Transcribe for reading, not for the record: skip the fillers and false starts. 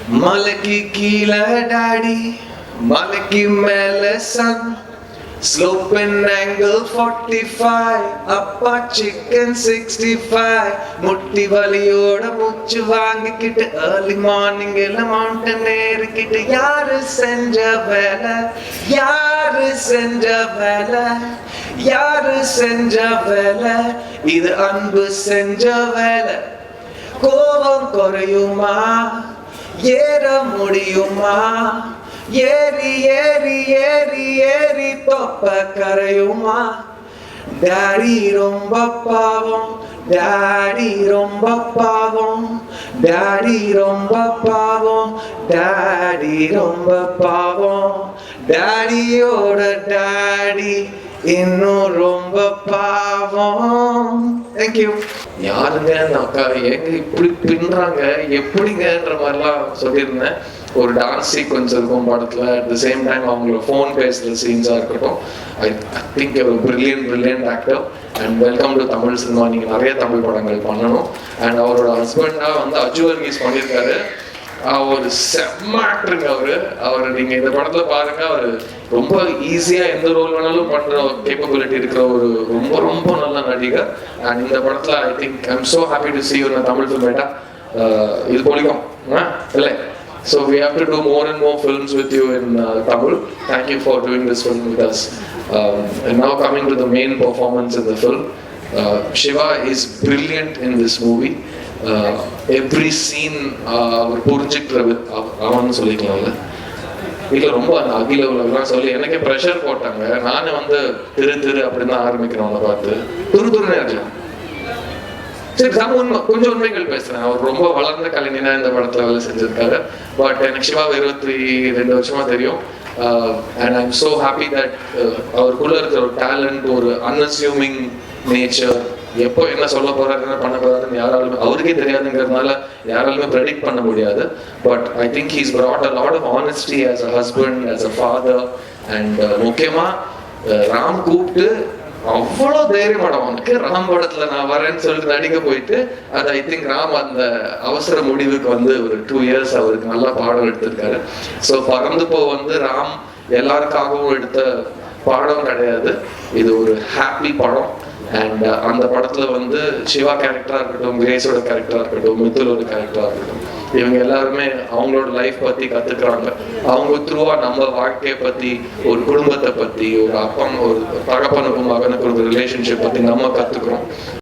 மலைக்கு கீழே டாடி, மலைக்கு மேல சன், ஸ்லோப் அண்ட் ஆங்கிள் 45, அப்பா சிக்கன் 65, முட்டி வலியோட மூச்சு வாங்கிக்கிட்டு ஏர்லி மார்னிங் எல்லாம் மவுண்டன் ஏறிக்கிட்டு யாரு செஞ்ச வேலை, யாரு செஞ்ச வேலை, யாரு செஞ்ச வேலை, இது அன்பு செஞ்ச வேலை. கோபம் குறையுமா, ஏற முடியுமா, ஏறி ஏறி ஏறி ஏறி தொப்ப கரையுமா. டாடி ரொம்ப பாவம், டாடி ரொம்ப பாவம், டாடி ரொம்ப பாவம், டாடி ரொம்ப பாவம், டாடியோட டாடி இன்னும் ரொம்ப பாவம். தேங்க்யூ. யாருங்க அந்த அக்கா, எங்க இப்படி பின்றாங்க, எப்படிங்கன்ற மாதிரிலாம் சொல்லியிருந்தேன். ஒரு டான்ஸ் சீக்வன்ஸ் இருக்கும் படத்துல. அட் த சேம் டைம் அவங்களோட ஃபோன் பேசுற சீன்ஸா இருக்கட்டும். ஐ திங்க் ஒரு brilliant actor. And welcome to Tamil cinema. நீங்க நிறைய தமிழ் படங்கள் பண்ணணும். அண்ட் அவரோட ஹஸ்பண்டா வந்து அஜு வர்கீஸ் பண்ணியிருக்காரு. ஒரு செம்ம ஆக்டருங்க அவரு நீங்க இந்த படத்துல பாருங்க. அவரு ரொம்ப ஈஸியா எந்த ரோல் வேணாலும் பண்ற கேப்பபிலிட்டி இருக்கிற ஒரு ரொம்ப ரொம்ப நல்ல நடிகர். அண்ட் இந்த படத்துல I think I am so happy to see you in a Tamil film. பேட்டா இது பொலிக்கும் இல்லை? So we have to do more and more films with you in Tamil. Thank you for doing this film with us. And now coming to the main performance in the film, Shiva is brilliant in this movie. Every scene அவர் புரிஞ்சுக்கிறது அவன்னு சொல்லிக்கலாம்ல. வீட்டில் ரொம்ப அந்த அகில உலகெல்லாம் சொல்லி எனக்கே pressure போட்டாங்க. நானே வந்து திரு அப்படின்னு தான் ஆரம்பிக்கிறவங்க பார்த்து துருன்னே இருக்கலாம். சரி, கொஞ்சம் உண்மைகள் பேசுறேன். அவர் ரொம்ப வளர்ந்த கலைஞனா இந்த படத்துல வேலை செஞ்சிருக்காரு. பட் எனக்கு சிவா 22 வருஷமா தெரியும். And I am so happy that அவருக்குள்ள இருக்கிற ஒரு டேலண்ட், ஒரு அன்அஸ்யூமிங் நேச்சர், எப்போ என்ன சொல்ல போறாரு என்ன பண்ண போறாருன்னு யாராலுமே அவருக்கே தெரியாதுங்கிறதுனால யாராலுமே ப்ரெடிக்ட் பண்ண முடியாது. But I think he's brought a lot of honesty as a husband, as a father. And முக்கியமா ராம் கூப்பிட்டு அவ்வளோ தைரியமான அவனுக்கு ராம் படத்துல நான் வரேன்னு சொல்லிட்டு நடிக்க போயிட்டு அது ஐ திங்க் ராம் அந்த அவசர முடிவுக்கு வந்து ஒரு 2 years அவருக்கு நல்லா பாடம் எடுத்திருக்காரு. ஸோ பறந்து போ வந்து ராம் எல்லாருக்காகவும் எடுத்த பாடம் கிடையாது, இது ஒரு ஹாப்பி படம். அண்ட் அந்த படத்துல வந்து சிவா கேரக்டரா இருக்கட்டும், கிரேஸோட கேரக்டரா இருக்கட்டும், மித்துலோட கேரக்டரா இருக்கட்டும், இவங்க எல்லாருமே அவங்களோட லைஃப் பத்தி கத்துக்கிறாங்க. அவங்க த்ரூவா நம்ம வாழ்க்கையை பத்தி, ஒரு குடும்பத்தை பத்தி, ஒரு அப்பா ஒரு தகப்பனுக்கும் மகனுக்கும் ஒரு ரிலேஷன்ஷிப் பத்தி நம்ம கத்துக்கிறோம்.